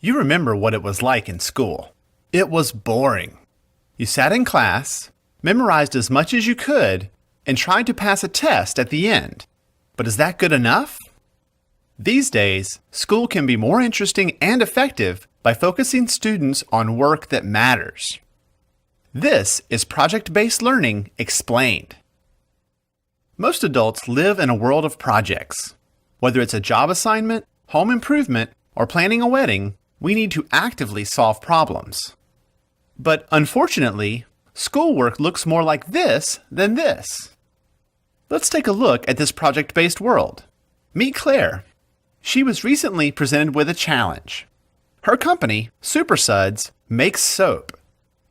You remember what it was like in school. It was boring. You sat in class, memorized as much as you could, and tried to pass a test at the end. But is that good enough? These days, school can be more interesting and effective by focusing students on work that matters. This is project-based learning explained. Most adults live in a world of projects. Whether it's a job assignment, home improvement, or planning a wedding, we need to actively solve problems. But unfortunately, schoolwork looks more like this than this. Let's take a look at this project-based world. Meet Claire. She was recently presented with a challenge. Her company, Super Suds, makes soap,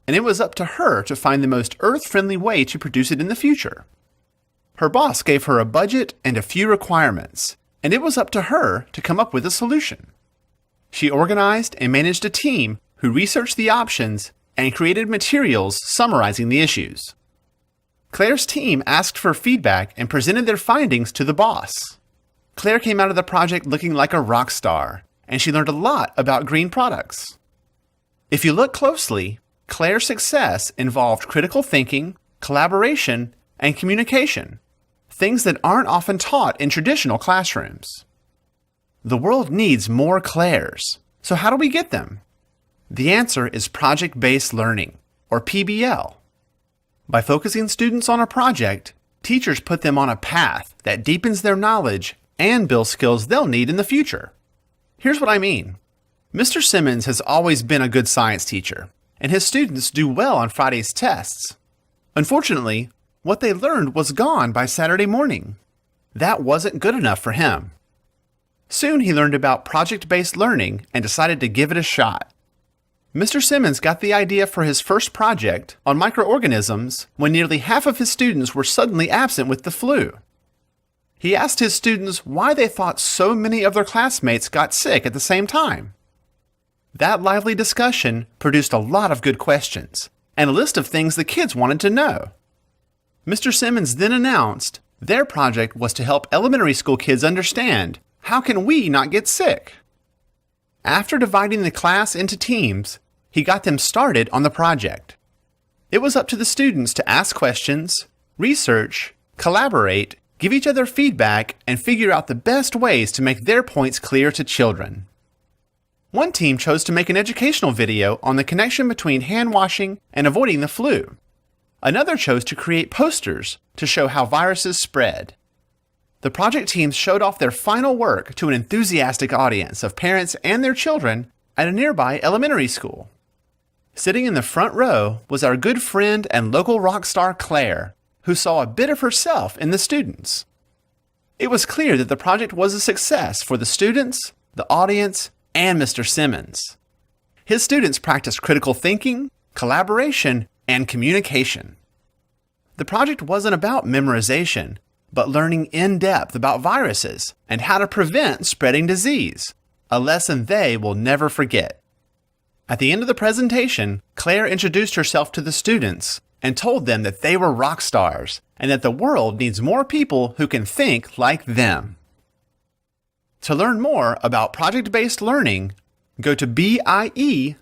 and it was up to her to find the most earth-friendly way to produce it in the future. Her boss gave her a budget and a few requirements, and it was up to her to come up with a solution. She organized and managed a team who researched the options and created materials summarizing the issues. Claire's team asked for feedback and presented their findings to the boss. Claire came out of the project looking like a rock star, and she learned a lot about green products. If you look closely, Claire's success involved critical thinking, collaboration, and communication, things that aren't often taught in traditional classrooms. The world needs more Claires, so how do we get them? The answer is project-based learning, or PBL. By focusing students on a project, teachers put them on a path that deepens their knowledge and builds skills they'll need in the future. Here's what I mean. Mr. Simmons has always been a good science teacher, and his students do well on Friday's tests. Unfortunately, what they learned was gone by Saturday morning. That wasn't good enough for him. Soon he learned about project-based learning and decided to give it a shot. Mr. Simmons got the idea for his first project on microorganisms when nearly half of his students were suddenly absent with the flu. He asked his students why they thought so many of their classmates got sick at the same time. That lively discussion produced a lot of good questions and a list of things the kids wanted to know. Mr. Simmons then announced their project was to help elementary school kids understand, how can we not get sick? After dividing the class into teams, he got them started on the project. It was up to the students to ask questions, research, collaborate, give each other feedback, and figure out the best ways to make their points clear to children. One team chose to make an educational video on the connection between hand washing and avoiding the flu. Another chose to create posters to show how viruses spread. The project teams showed off their final work to an enthusiastic audience of parents and their children at a nearby elementary school. Sitting in the front row was our good friend and local rock star Claire, who saw a bit of herself in the students. It was clear that the project was a success for the students, the audience, and Mr. Simmons. His students practiced critical thinking, collaboration, and communication. The project wasn't about memorization, but learning in depth about viruses and how to prevent spreading disease, a lesson they will never forget. At the end of the presentation, Claire introduced herself to the students and told them that they were rock stars and that the world needs more people who can think like them. To learn more about project-based learning, go to BIE.org.